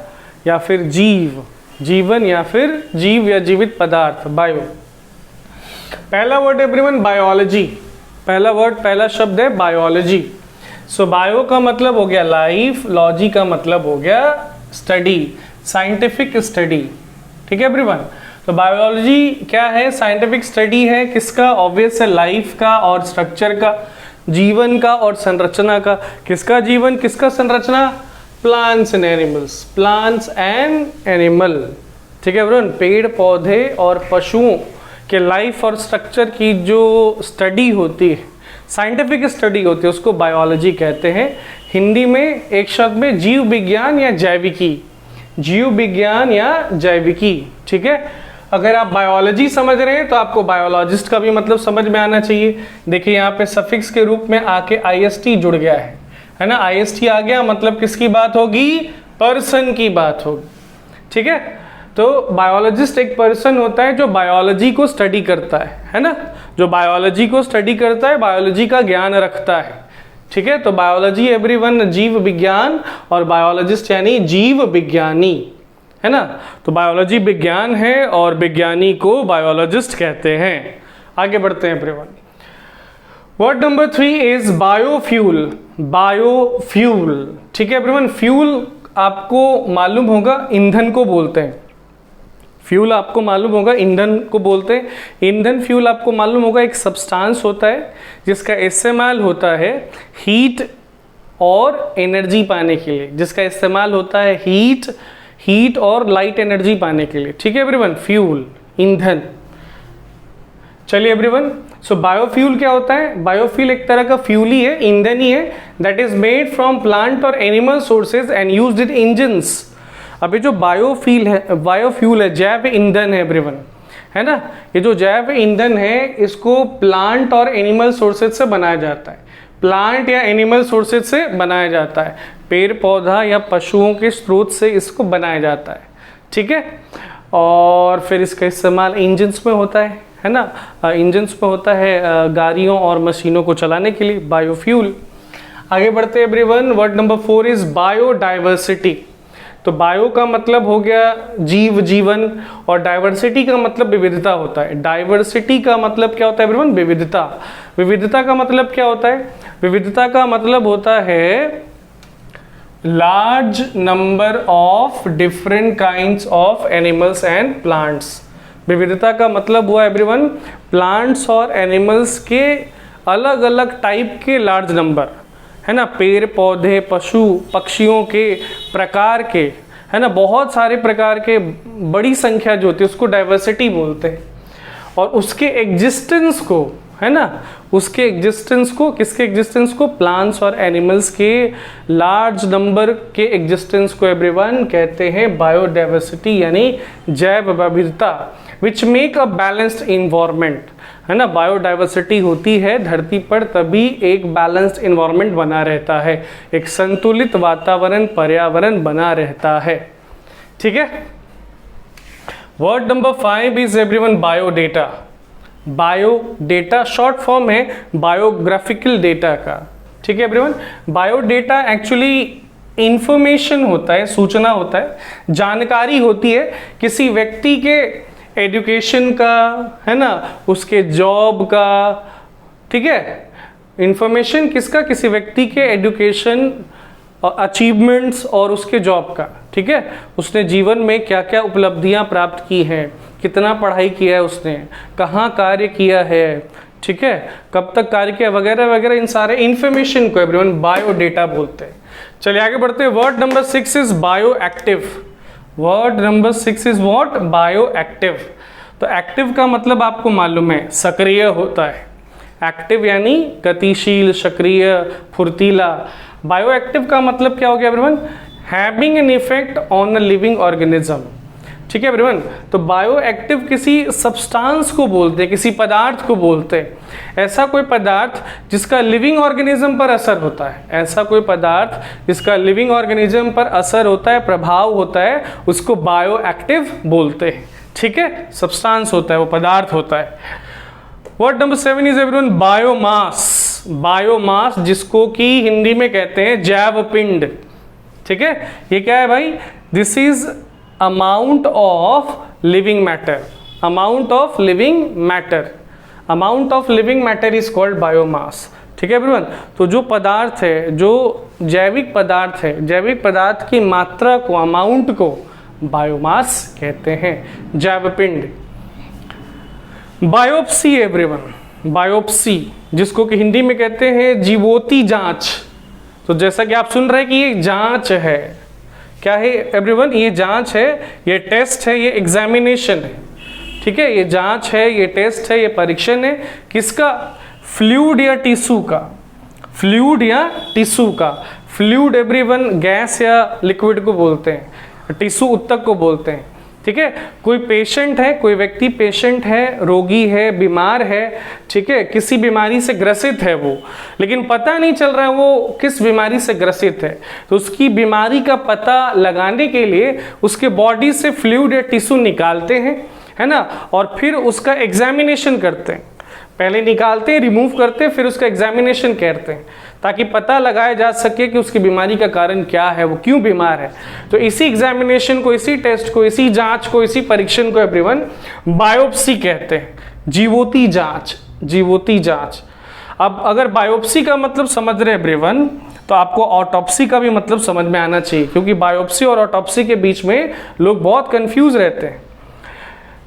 या फिर जीव, जीवन या फिर जीव या जीवित पदार्थ, बायो। पहला वर्ड एवरीवन बायोलॉजी, पहला शब्द है बायोलॉजी। सो बायो का मतलब हो गया लाइफ, लॉजी का मतलब हो गया स्टडी, साइंटिफिक स्टडी। ठीक है एवरीवन, तो बायोलॉजी क्या है, साइंटिफिक स्टडी है किसका, ऑब्वियस है लाइफ का और स्ट्रक्चर का, जीवन का और संरचना का। किसका जीवन, किसका संरचना, plants and animals, plants and animal. ठीक है एवरीवन, पेड़ पौधे और पशुओं के लाइफ और स्ट्रक्चर की जो स्टडी होती है, साइंटिफिक स्टडी होती है, उसको बायोलॉजी कहते हैं। हिंदी में एक शब्द में जीव विज्ञान या जैविकी, जीव विज्ञान या जैविकी। ठीक है, अगर आप बायोलॉजी समझ रहे हैं तो आपको बायोलॉजिस्ट का भी मतलब समझ में आना चाहिए। देखिए यहाँ पे सफिक्स के रूप में आके IST जुड़ गया है ना, IST आ गया मतलब किसकी बात होगी, पर्सन की बात होगी। ठीक है, तो बायोलॉजिस्ट एक पर्सन होता है जो बायोलॉजी को स्टडी करता है ना, जो बायोलॉजी को स्टडी करता है, बायोलॉजी का ज्ञान रखता है। ठीक है, तो बायोलॉजी एवरीवन जीव विज्ञान और बायोलॉजिस्ट यानी जीव विज्ञानी, है ना। तो बायोलॉजी विज्ञान है और विज्ञानी को बायोलॉजिस्ट कहते हैं। आगे बढ़ते हैं everyone. Word number 3 is biofuel, biofuel. ठीक है एवरीवन, फ्यूल आपको मालूम होगा ईंधन को बोलते हैं, फ्यूल आपको मालूम होगा ईंधन को बोलते हैं। ईंधन फ्यूल आपको मालूम होगा एक सब्सटेंस होता है जिसका इस्तेमाल होता है हीट और एनर्जी पाने के लिए, जिसका इस्तेमाल होता है हीट और लाइट एनर्जी पाने के लिए। ठीक है एवरीवन, फ्यूल, ईंधन। चलिए एवरीवन, सो बायोफ्यूल क्या होता है, बायोफ्यूल एक तरह का फ्यूल ही है, ईंधन ही है, that is made from plant और animal sources and used in engines. अभी जो बायोफ्यूल है जैव ईंधन है एवरीवन, है ना, ये जो जैव ईंधन है इसको प्लांट और एनिमल सोर्सेज से बनाया जाता है, प्लांट या एनिमल सोर्सेज से बनाया जाता है, पेड़ पौधा या पशुओं के स्रोत से इसको बनाया जाता है। ठीक है, और फिर इसका इस्तेमाल इंजन्स में होता है ना, इंजन्स में होता है गाड़ियों और मशीनों को चलाने के लिए, बायोफ्यूल। आगे बढ़ते हैं everyone, word number 4 is biodiversity. तो बायो का मतलब हो गया जीव, जीवन, और डाइवर्सिटी का मतलब विविधता होता है। डाइवर्सिटी का मतलब क्या होता है एवरीवन, विविधता। विविधता का मतलब क्या होता है, विविधता का मतलब होता है large number of different kinds of animals and plants. विविधता का मतलब हुआ एवरीवन प्लांट्स और एनिमल्स के अलग अलग टाइप के लार्ज नंबर, है ना, पेड़ पौधे पशु पक्षियों के प्रकार के, है ना, बहुत सारे प्रकार के बड़ी संख्या जो होती है उसको डाइवर्सिटी बोलते हैं। और उसके एग्जिस्टेंस को, है ना, उसके एग्जिस्टेंस को, किसके एग्जिस्टेंस को, प्लांट्स और एनिमल्स के लार्ज नंबर के एग्जिस्टेंस को एवरीवन कहते हैं बायोडाइवर्सिटी यानी जैव विविधता, which make a balanced environment, है ना। बायोडाइवर्सिटी होती है धरती पर तभी एक बैलेंस्ड इन्वायरमेंट बना रहता है, एक संतुलित वातावरण पर्यावरण बना रहता है। ठीक है। Word number 5 is everyone biodata. Biodata short form है बायोग्राफिकल डेटा का। ठीक है एवरीवन। बायोडेटा एक्चुअली इंफॉर्मेशन होता है, सूचना होता है, जानकारी होती है किसी व्यक्ति के एजुकेशन का, है ना, उसके जॉब का। ठीक है। इंफॉर्मेशन किसका, किसी व्यक्ति के एजुकेशन अचीवमेंट्स और उसके जॉब का। ठीक है। उसने जीवन में क्या क्या उपलब्धियां प्राप्त की हैं, कितना पढ़ाई किया है उसने, कहाँ कार्य किया है, ठीक है, कब तक कार्य किया वगैरह वगैरह, इन सारे इंफॉर्मेशन को एवरीवन बायोडेटा बोलते हैं। चलिए आगे बढ़ते हैं। Word number 6 is bio active. Word number 6 is what, bio active. तो एक्टिव का मतलब आपको मालूम है सक्रिय होता है। एक्टिव यानी गतिशील, सक्रिय, फुर्तीला। बायो एक्टिव का मतलब क्या हो गया everyone, having an effect on a living organism. ठीक है एवरीवन। तो बायो एक्टिव किसी सब्सटेंस को बोलते हैं, किसी पदार्थ को बोलते हैं, ऐसा कोई पदार्थ जिसका लिविंग ऑर्गेनिज्म पर असर होता है, ऐसा कोई पदार्थ जिसका लिविंग ऑर्गेनिज्म पर असर होता है, प्रभाव होता है, उसको बायो एक्टिव बोलते हैं। ठीक है। सब्सटेंस होता है, वो पदार्थ होता है। Word number 7 is everyone biomass. Biomass जिसको कि हिंदी में कहते हैं जैव पिंड। ठीक है। ये क्या है भाई, this is amount of living matter. Amount of living matter, amount of living matter is called biomass. ठीक है एवरीवन। तो जो पदार्थ है, जो जैविक पदार्थ है, जैविक पदार्थ की मात्रा को, अमाउंट को बायोमास कहते हैं, जैव पिंड। बायोप्सी एवरीवन, बायोप्सी जिसको कि हिंदी में कहते हैं जीवोती जांच। तो जैसा कि आप सुन रहे हैं कि ये जांच है, क्या है एवरीवन, ये जांच है, ये टेस्ट है, ये एग्जामिनेशन है। ठीक है। ये जांच है, ये टेस्ट है, ये परीक्षण है, किसका, फ्लूइड या टिश्यू का। फ्लूइड या टिश्यू का। फ्लूइड एवरीवन गैस या लिक्विड को बोलते हैं, टिश्यू उत्तक को बोलते हैं। ठीक है। कोई पेशेंट है, कोई व्यक्ति पेशेंट है, रोगी है, बीमार है, ठीक है, किसी बीमारी से ग्रसित है वो, लेकिन पता नहीं चल रहा है वो किस बीमारी से ग्रसित है। तो उसकी बीमारी का पता लगाने के लिए उसके बॉडी से फ्लूइड या टिश्यू निकालते हैं, है ना, और फिर उसका एग्जामिनेशन करते हैं। पहले निकालते हैं, रिमूव करते हैं, फिर उसका एग्जामिनेशन करते हैं ताकि पता लगाया जा सके कि उसकी बीमारी का कारण क्या है, वो क्यों बीमार है। तो इसी एग्जामिनेशन को, इसी टेस्ट को, इसी जांच को, इसी परीक्षण को एवरीवन बायोप्सी कहते हैं, जीवोती जांच, जीवोती जांच। अब अगर बायोप्सी का मतलब समझ रहे एवरीवन तो आपको ऑटोप्सी का भी मतलब समझ में आना चाहिए, क्योंकि बायोप्सी और ऑटोप्सी के बीच में लोग बहुत कंफ्यूज रहते हैं।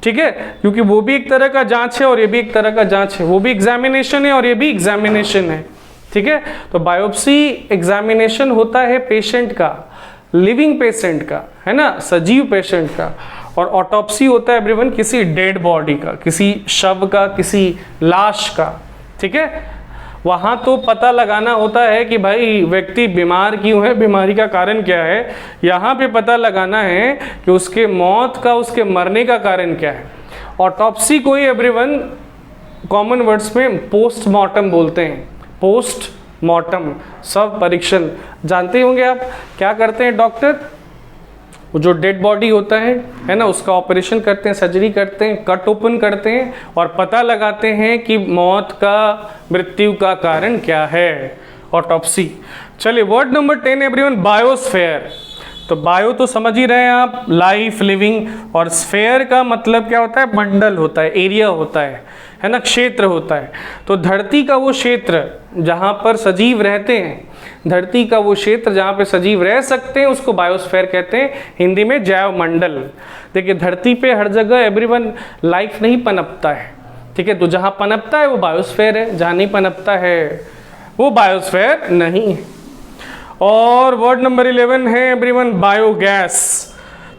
ठीक है। क्योंकि वो भी एक तरह का जांच है और ये भी एक तरह का जांच है, वो भी एग्जामिनेशन है और ये भी एग्जामिनेशन है। ठीक है। तो बायोप्सी एग्जामिनेशन होता है पेशेंट का, लिविंग पेशेंट का, है ना, सजीव पेशेंट का। और ऑटोप्सी होता है एवरीवन किसी डेड बॉडी का, किसी शव का, किसी लाश का। ठीक है। वहां तो पता लगाना होता है कि भाई व्यक्ति बीमार क्यों है, बीमारी का कारण क्या है। यहाँ पे पता लगाना है कि उसके मौत का, उसके मरने का कारण क्या है। ऑटोप्सी को ही एवरीवन कॉमन वर्ड्स में पोस्टमार्टम बोलते हैं। पोस्टमार्टम, शव परीक्षण, जानते होंगे आप क्या करते हैं डॉक्टर, वो जो डेड बॉडी होता है ना, उसका ऑपरेशन करते हैं, सर्जरी करते हैं, कट ओपन करते हैं और पता लगाते हैं कि मौत का, मृत्यु का कारण क्या है, ऑटोप्सी। चलिए वर्ड नंबर 10 एवरीवन बायोस्फीयर। तो बायो तो समझ ही रहे हैं आप, लाइफ, लिविंग, और स्फीयर का मतलब क्या होता है, मंडल होता है, एरिया होता है ना, क्षेत्र होता है। तो धरती का वो क्षेत्र जहाँ पर सजीव रहते हैं, धरती का वो क्षेत्र जहाँ पे सजीव रह सकते हैं उसको बायोस्फीयर कहते हैं, हिंदी में जैव मंडल। देखिए धरती पे हर जगह एवरीवन लाइफ नहीं पनपता है, ठीक है, तो जहाँ पनपता है वो बायोस्फीयर है, जहाँ नहीं पनपता है वो बायोस्फीयर नहीं है। और वर्ड नंबर 11 है एवरीवन बायोगैस।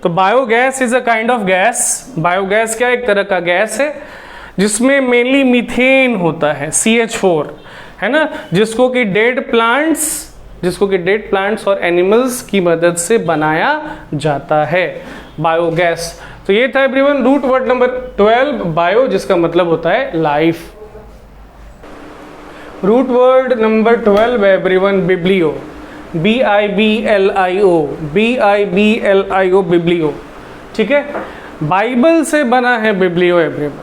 तो biogas is a kind of gas. Biogas क्या, एक तरह का गैस है जिसमें मेनली मीथेन होता है, CH4, है ना, जिसको कि डेड प्लांट्स और एनिमल्स की मदद से बनाया जाता है, बायोगैस। तो ये था everyone root word number 12 bio, जिसका मतलब होता है life. Root word number 12 everyone biblio, BIBLIO, BIBLIO, biblio, ठीक है, बाइबल से बना है बिब्लियो एवरीवन,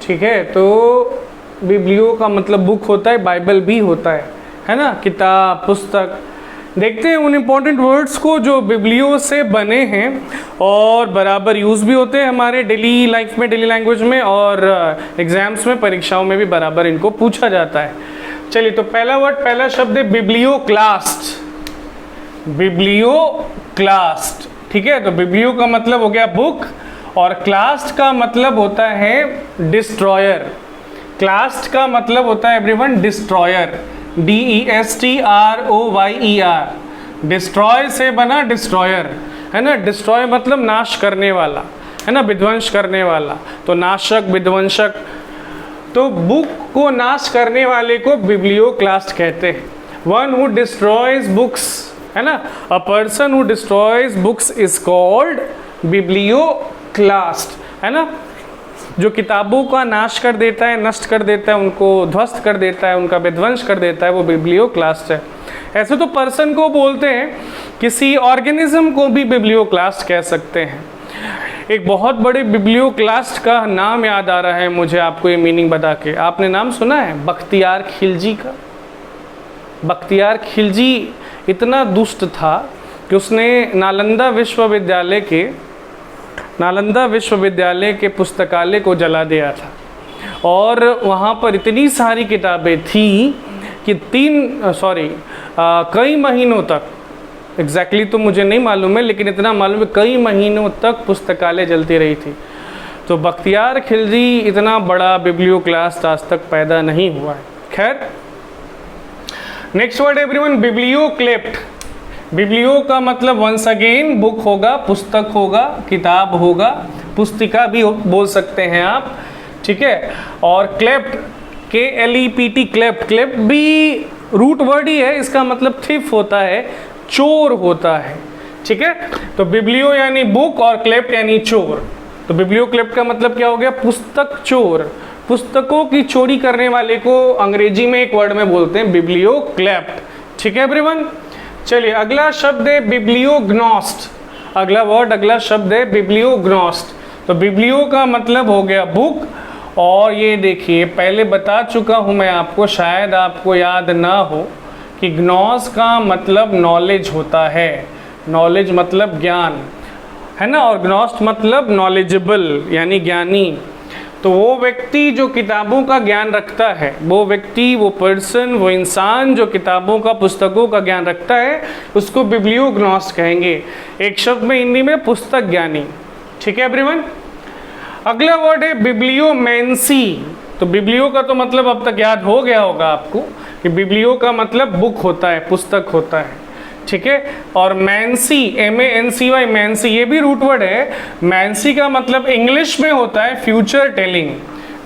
ठीक है। तो बिब्लियो का मतलब बुक होता है, बाइबल भी होता है ना, किताब, पुस्तक। देखते हैं उन इंपॉर्टेंट वर्ड्स को जो बिब्लियो से बने हैं और बराबर यूज़ भी होते हैं हमारे डेली लाइफ में, डेली लैंग्वेज में, और एग्जाम्स में, परीक्षाओं में भी बराबर इनको पूछा जाता है। चलिए, तो पहला वर्ड, पहला शब्द है बिब्लियोक्लास्ट। बिब्लियोक्लास्ट, ठीक है। तो बिब्लियो का मतलब हो गया बुक और क्लास्ट का मतलब होता है डिस्ट्रॉयर। क्लास्ट का मतलब होता है एवरीवन डिस्ट्रॉयर, DESTROYER, डिस्ट्रॉय से बना डिस्ट्रॉयर, है ना। डिस्ट्रॉय मतलब नाश करने वाला, है ना, विध्वंस करने वाला, तो नाशक, विध्वंसक। तो बुक को नाश करने वाले को बिब्लियोक्लास्ट कहते हैं। वन हु डिस्ट्रॉयज बुक्स, है ना, a person who destroys books is called biblioclast, है ना। जो किताबों का नाश कर देता है, नष्ट कर देता है, उनको ध्वस्त कर देता है, उनका विध्वंस कर देता है, वो बिब्लियोक्लास्ट है। ऐसे तो पर्सन को बोलते हैं, किसी ऑर्गेनिज्म को भी बिब्लियोक्लास्ट कह सकते हैं। एक बहुत बड़े बिब्लियोक्लास्ट का नाम याद आ रहा है मुझे, आपको ये मीनिंग बता के। आपने नाम सुना है बख्तियार खिलजी का? बख्तियार खिलजी इतना दुष्ट था कि उसने नालंदा विश्वविद्यालय के पुस्तकालय को जला दिया था, और वहाँ पर इतनी सारी किताबें थी कि कई महीनों तक, एग्जैक्टली तो मुझे नहीं मालूम है, लेकिन इतना मालूम है कई महीनों तक पुस्तकालय जलती रही थी। तो बख्तियार खिलजी इतना बड़ा बिब्लियोक्लास्ट आज तक पैदा नहीं हुआ है। खैर, नेक्स्ट वर्ड एवरीवन बिब्लियोक्लेप्ट। बिब्लियो का मतलब वंस अगेन बुक होगा, पुस्तक होगा, किताब होगा, पुस्तिका भी बोल सकते हैं आप, ठीक है। और क्लेप्ट, KLEPT, क्लेप्ट भी रूट वर्ड ही है, इसका मतलब थिफ होता है, चोर होता है, ठीक है। तो बिब्लियो यानी बुक और क्लेप्ट यानी चोर। तो बिब्लियो क्लेप्ट का मतलब क्या हो गया? पुस्तक चोर। पुस्तकों की चोरी करने वाले को अंग्रेजी में एक वर्ड में बोलते हैं बिब्लियोक्लेप्ट, ठीक है एवरीवन। चलिए, अगला शब्द है बिब्लियोग्नोस्ट। अगला शब्द है बिब्लियोग्नोस्ट। तो बिब्लियो का मतलब हो गया बुक, और ये देखिए पहले बता चुका हूँ मैं आपको, शायद आपको याद ना हो कि ग्नोस का मतलब नॉलेज होता है। नॉलेज मतलब ज्ञान, है ना, और ग्नोस्ट मतलब नॉलेजेबल यानी ज्ञानी। तो वो व्यक्ति जो किताबों का ज्ञान रखता है, वो व्यक्ति, वो पर्सन, वो इंसान जो किताबों का, पुस्तकों का ज्ञान रखता है, उसको बिब्लियोग्नोस्ट कहेंगे। एक शब्द में हिंदी में पुस्तक ज्ञानी, ठीक है एवरीवन। अगला वर्ड है बिब्लियोमेंसी। तो बिब्लियो का तो मतलब अब तक याद हो गया होगा आपको कि बिब्लियो का मतलब बुक होता है, पुस्तक होता है, ठीक है। और मैंसी, MANCY, मैंसी, ये भी रूट वर्ड है। मैंसी का मतलब इंग्लिश में होता है फ्यूचर टेलिंग।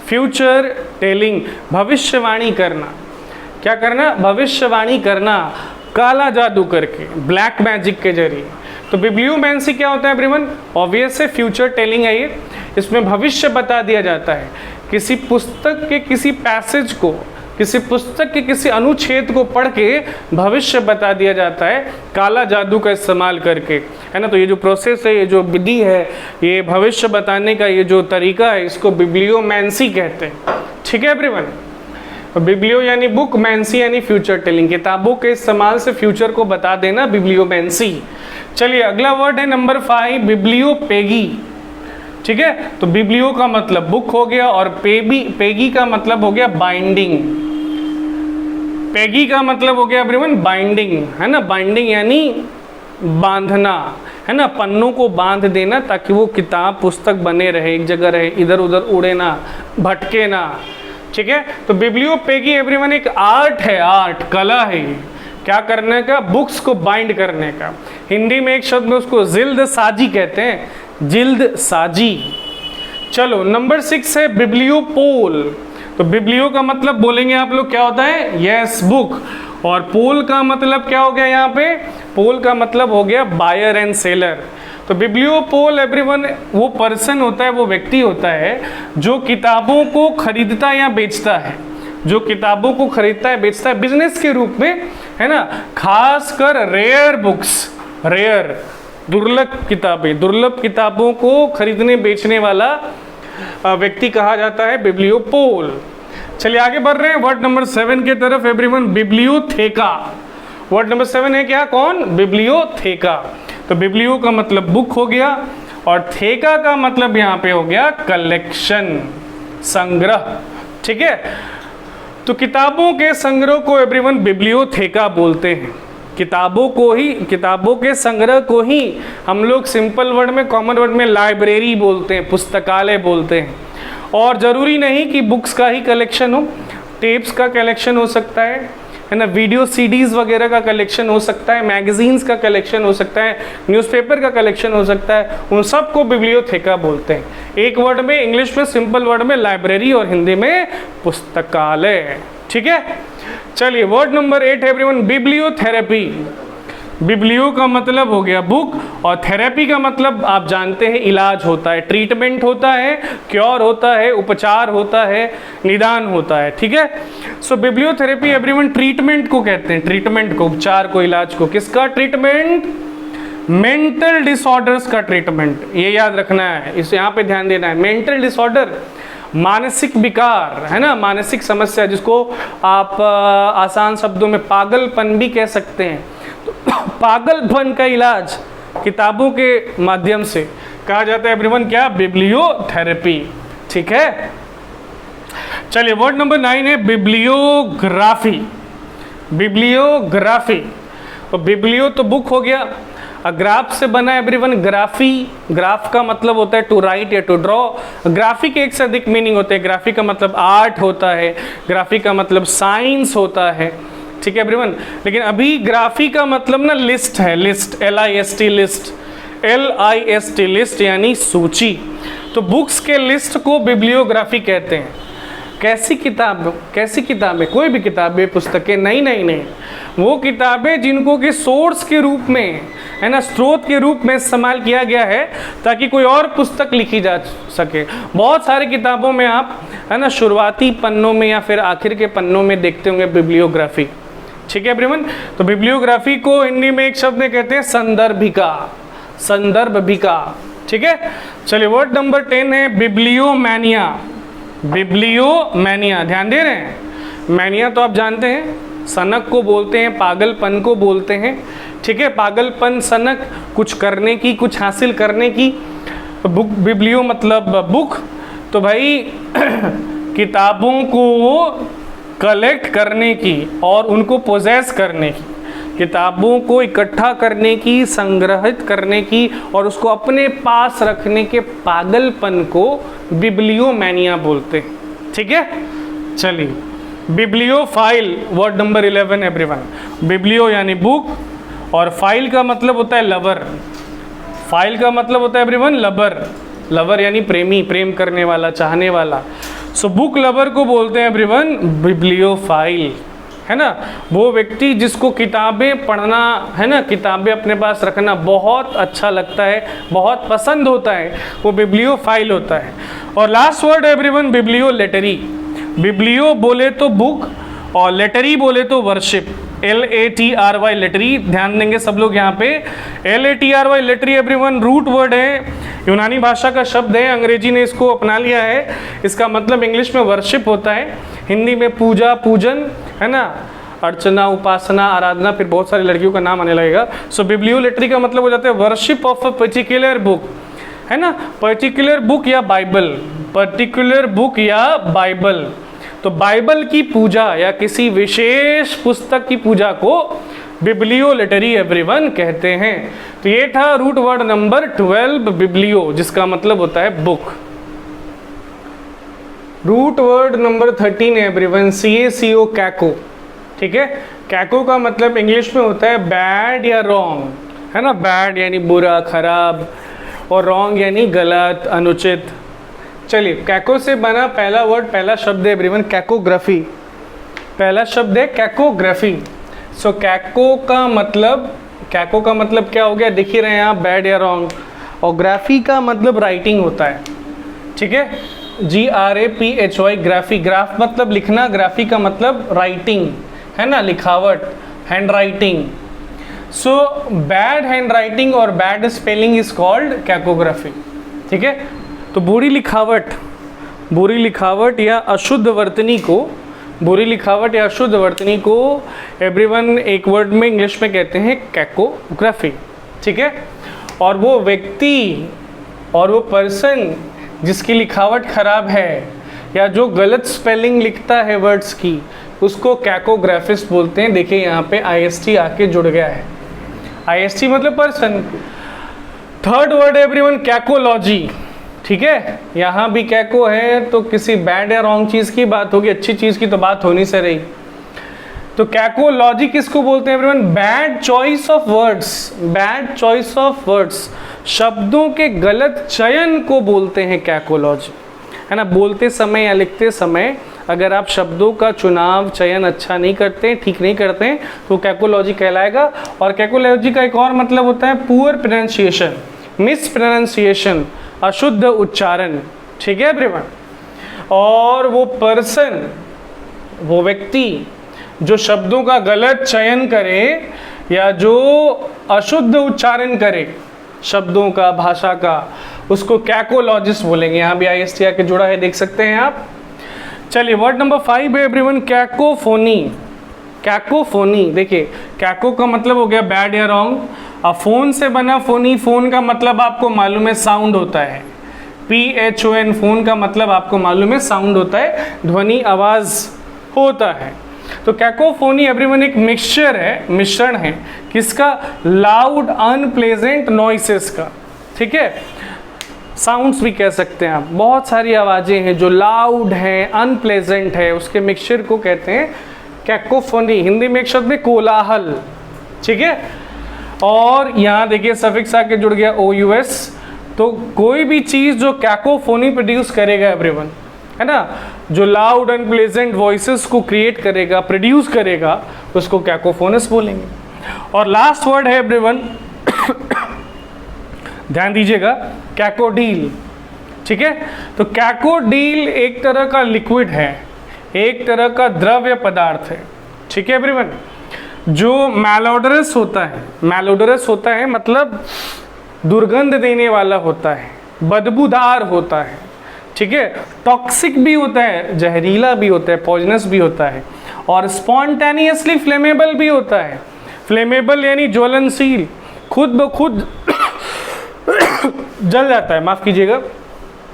फ्यूचर टेलिंग, भविष्यवाणी करना। क्या करना? भविष्यवाणी करना, काला जादू करके, ब्लैक मैजिक के जरिए। तो बिब्लियोमेंसी क्या होता है एवरीवन? ऑब्वियस है, फ्यूचर टेलिंग है ये। इसमें भविष्य बता दिया जाता है, किसी पुस्तक के किसी पैसेज को, किसी पुस्तक के किसी अनुच्छेद को पढ़ के भविष्य बता दिया जाता है काला जादू का इस्तेमाल करके, है ना। तो ये जो प्रोसेस है, ये जो विधि है, ये भविष्य बताने का ये जो तरीका है, इसको बिब्लियोमेंसी कहते हैं, ठीक है एवरीवन। बिब्लियो यानी बुक, मैंसी यानी फ्यूचर टेलिंग, किताबों के इस्तेमाल से फ्यूचर को बता देना, बिब्लियोमेंसी। चलिए, अगला वर्ड है नंबर 5 बिब्लियोपेगी, ठीक है। तो बिब्लियो का मतलब बुक हो गया, और पेगी का मतलब हो गया बाइंडिंग। पेगी का मतलब हो गया एवरीवन बाइंडिंग, है ना, बाइंडिंग यानी बांधना, है ना, पन्नों को बांध देना ताकि वो किताब पुस्तक बने रहे, एक जगह रहे, इधर उधर उड़े ना, भटके ना, ठीक है। तो बिब्लियोपेगी एवरीवन एक आर्ट है, आर्ट कला है, क्या करने का, बुक्स को बाइंड करने का। हिंदी में एक शब्द में उसको जिल्द साजी कहते हैं, जिल्द साजी। चलो नंबर 6 है बिब्लियोपोल। तो बिब्लियो का मतलब बोलेंगे आप लोग क्या होता है, यस बुक, और पोल का मतलब क्या हो गया यहाँ पे, पोल का मतलब हो गया बायर एंड सेलर। तो बिब्लियोपोल एवरीवन वो पर्सन होता है, वो व्यक्ति होता है जो किताबों को खरीदता या बेचता है, जो किताबों को खरीदता है बेचता है बिजनेस के रूप में, है ना, खासकर रेयर बुक्स, रेयर दुर्लभ किताबें, दुर्लभ किताबों को खरीदने बेचने वाला व्यक्ति कहा जाता है बिब्लियोपोल। चलिए आगे बढ़ रहे हैं वर्ड नंबर 7 के तरफ एवरीवन, बिब्लियोथेका। वर्ड नंबर 7 है क्या, कौन, बिब्लियोथेका। तो बिब्लियो का मतलब बुक हो गया और थेका का मतलब यहाँ पे हो गया कलेक्शन, संग्रह, ठीक है। तो किताबों के संग्रह को एवरीवन बिब्लियोथेका बोलते हैं। किताबों को ही, किताबों के संग्रह को ही हम लोग सिंपल वर्ड में, कॉमन वर्ड में लाइब्रेरी बोलते हैं, पुस्तकालय बोलते हैं। और ज़रूरी नहीं कि बुक्स का ही कलेक्शन हो, टेप्स का कलेक्शन हो सकता है ना, वीडियो सीडीज़ वगैरह का कलेक्शन हो सकता है, मैगजीन्स का कलेक्शन हो सकता है, न्यूज़पेपर का कलेक्शन हो सकता है, उन सब को बिब्लियोथेका बोलते हैं। एक वर्ड में, इंग्लिश में सिंपल वर्ड में लाइब्रेरी और हिंदी में पुस्तकालय, ठीक है। चलिए वर्ड नंबर 8 है एवरीवन, बिब्लियोथेरेपी। बिब्लियो का मतलब हो गया बुक और थेरेपी का मतलब आप जानते हैं इलाज होता है, ट्रीटमेंट होता है, क्योर होता है, उपचार होता है, निदान होता है, ठीक है। सो बिब्लियोथेरेपी एवरीवन ट्रीटमेंट को कहते हैं, ट्रीटमेंट को, उपचार को, इलाज को। किसका ट्रीटमेंट, मेंटल डिसऑर्डर्स का ट्रीटमेंट, ये याद रखना है, इस यहाँ पे ध्यान देना है। मेंटल डिसऑर्डर मानसिक विकार, है ना, मानसिक समस्या, जिसको आप आसान शब्दों में पागलपन भी कह सकते हैं। तो पागलपन का इलाज किताबों के माध्यम से कहा जाता है एवरीवन क्या, बिब्लियोथेरेपी, ठीक है। चलिए वर्ड नंबर 9 है बिब्लियोग्राफी। बिब्लियोग्राफी, तो बिब्लियो तो बुक हो गया, ग्राफ से बना एवरीवन ग्राफी। ग्राफ का मतलब होता है टू राइट या टू ड्रॉ। ग्राफी के एक से अधिक मीनिंग होते हैं। ग्राफी का मतलब आर्ट होता है, ग्राफी का मतलब साइंस होता है, ठीक है एवरीवन। लेकिन अभी ग्राफी का मतलब ना लिस्ट है, list, LIST list, LIST list यानी सूची। तो बुक्स के लिस्ट को बिब्लियोग्राफी कहते हैं। कैसी किताब, कैसी किताबें, कोई भी किताबें, पुस्तकें, नहीं, वो किताबें जिनको कि सोर्स के रूप में, है ना, स्रोत के रूप में इस्तेमाल किया गया है ताकि कोई और पुस्तक लिखी जा सके। बहुत सारी किताबों में आप, है ना, शुरुआती पन्नों में या फिर आखिर के पन्नों में देखते होंगे बिब्लियोग्राफी, ठीक है एवरीवन। तो बिब्लियोग्राफी को हिंदी में एक शब्द में कहते हैं संदर्भिका, संदर्भिका, ठीक है। चलिए वर्ड नंबर 10 है बिब्लियोमैनिया। बिब्लियोमैनिया, ध्यान दे रहे हैं, मैनिया तो आप जानते हैं, सनक को बोलते हैं, पागलपन को बोलते हैं, ठीक है। पागलपन, सनक, कुछ करने की, कुछ हासिल करने की। बुक, बिब्लियो मतलब बुक, तो भाई किताबों को कलेक्ट करने की और उनको पोजेस करने की, किताबों को इकट्ठा करने की, संग्रहित करने की और उसको अपने पास रखने के पागलपन को बिब्लियोमैनिया बोलते हैं, ठीक है। चलिए bibliophile, word number 11 everyone. Biblio यानी बुक और फाइल का मतलब होता है लवर। फाइल का मतलब होता है एवरीवन लवर, लवर यानी प्रेमी, प्रेम करने वाला, चाहने वाला। सो बुक लवर को बोलते हैं एवरीवन बिब्लियोफाइल, है ना। वो व्यक्ति जिसको किताबें पढ़ना, है ना, किताबें अपने पास रखना बहुत अच्छा लगता है, बहुत पसंद होता है, वो बिब्लियोफाइल होता है। और लास्ट वर्ड एवरीवन बिब्लियोलेटरी। बिब्लियो बोले तो बुक और लेटरी बोले तो वर्शिप, LATRY लेटरी। ध्यान देंगे सब लोग यहाँ पे, LATRY लेटरी एवरीवन रूट वर्ड है, यूनानी भाषा का शब्द है, अंग्रेजी ने इसको अपना लिया है। इसका मतलब इंग्लिश में वर्शिप होता है, हिंदी में पूजा, पूजन, है ना, अर्चना, उपासना, आराधना, फिर बहुत सारी लड़कियों का नाम आने लगेगा। सो बिब्लियोलेटरी का मतलब हो जाता है worship of a particular book, है ना, पर्टिकुलर बुक या बाइबल, पर्टिकुलर बुक या बाइबल। तो बाइबल की पूजा या किसी विशेष पुस्तक की पूजा को बिब्लियोलिटरी एवरीवन कहते हैं। तो ये था रूट वर्ड नंबर 12 बिब्लियो, जिसका मतलब होता है बुक। रूट वर्ड नंबर 13 है एवरीवन, CACO, कैको। ठीक है, कैको का मतलब इंग्लिश में होता है बैड या रॉन्ग, है ना। बैड यानी बुरा, खराब, और रॉन्ग यानी गलत, अनुचित। चलिए, कैको से बना पहला वर्ड, पहला शब्द है एवरीवन कैकोग्राफी। पहला शब्द है कैकोग्राफी। सो कैको का मतलब क्या हो गया, देख ही रहे हैं आप, बैड या रॉन्ग। और ग्राफी का मतलब राइटिंग होता है। ठीक है, GRAPHY, ग्राफी। ग्राफ मतलब लिखना, ग्राफी का मतलब राइटिंग, है ना, लिखावट, hand writing. So bad hand writing और बैड स्पेलिंग इज कॉल्ड कैकोग्राफी। ठीक है, तो बुरी लिखावट या अशुद्ध वर्तनी को एवरीवन एक वर्ड में इंग्लिश में कहते हैं कैकोग्राफी। ठीक है, और वो व्यक्ति और वो पर्सन जिसकी लिखावट खराब है या जो गलत स्पेलिंग लिखता है वर्ड्स की, उसको कैकोग्राफिस्ट बोलते हैं। देखिए यहाँ पे IST आके जुड़ गया है। IST मतलब person. Third word everyone cacology. ठीक है, यहाँ भी कैको है, तो किसी बैड या रॉन्ग चीज़ की बात होगी, अच्छी चीज़ की तो बात होनी से रही। तो कैकोलॉजी किसको बोलते हैं everyone, bad choice of words, शब्दों के गलत चयन को बोलते हैं कैकोलॉजी, है ना। बोलते समय या लिखते समय अगर आप शब्दों का चुनाव चयन अच्छा नहीं करते, ठीक नहीं करते, तो कैकोलॉजी कहलाएगा। और कैकोलॉजी का एक और मतलब होता है पुअर प्रोनाउंसिएशन, मिस प्रोनाउंसिएशन, अशुद्ध उच्चारण। ठीक है एवरीवन। और वो पर्सन, वो व्यक्ति जो शब्दों का गलत चयन करे या जो अशुद्ध उच्चारण करे शब्दों का, भाषा का, उसको कैकोलॉजिस्ट बोलेंगे। यहाँ भी IST आके जुड़ा है, देख सकते हैं आप। चलिए, वर्ड नंबर 5 है एवरीवन कैकोफोनी। देखिए, कैको का मतलब हो गया बैड या रॉन्ग। अब फोन से बना फोनी, फोन का मतलब आपको मालूम है साउंड होता है, PHON, फोन का मतलब आपको मालूम है साउंड होता है, ध्वनि, आवाज होता है। तो कैकोफोनी एवरीवन एक मिश्रण है किसका, लाउड अनप्लेजेंट नॉइसेस का। ठीक है, साउंड्स भी कह सकते हैं आप, बहुत सारी आवाज़ें हैं जो लाउड हैं, अनप्लेजेंट है, उसके मिक्सचर को कहते हैं कैकोफोनी। हिंदी में एक शब्द है कोलाहल। ठीक है, और यहाँ देखिए सफिक्स आके जुड़ गया OUS। तो कोई भी चीज़ जो कैकोफोनी प्रोड्यूस करेगा एवरीवन, है ना, जो लाउड अनप्लेजेंट वॉइसेस को क्रिएट करेगा, प्रोड्यूस करेगा, उसको कैकोफोनस बोलेंगे। और लास्ट वर्ड है एवरीवन ध्यान दीजिएगा, कैकोडील। ठीक है, तो कैकोडील एक तरह का लिक्विड है, एक तरह का द्रव्य पदार्थ है। ठीक है एवरीवन, जो मैलोडरस होता है मतलब दुर्गंध देने वाला होता है, बदबूदार होता है। ठीक है, टॉक्सिक भी होता है, जहरीला भी होता है, पॉइजनस भी होता है, और स्पॉन्टेनियसली फ्लेमेबल भी होता है। फ्लेमेबल यानी ज्वलनशील, खुद ब खुद जल जाता है, माफ कीजिएगा,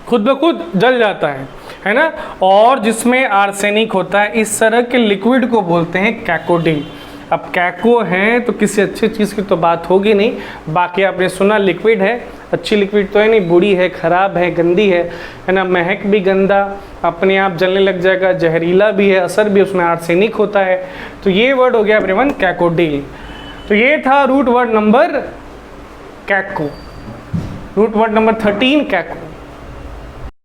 खुद ब खुद जल जाता है ना। और जिसमें आर्सेनिक होता है, इस तरह के लिक्विड को बोलते हैं कैकोडील। अब कैको है तो किसी अच्छी चीज़ की तो बात होगी नहीं, बाकी आपने सुना लिक्विड है, अच्छी लिक्विड तो है नहीं, बुरी है, खराब है, गंदी है ना, महक भी गंदा, अपने आप जलने लग जाएगा, जहरीला भी है, असर भी उसमें आर्सेनिक होता है। तो ये वर्ड हो गया एवरीवन कैकोडील। तो ये था root word number caco, root word number 13 कैको।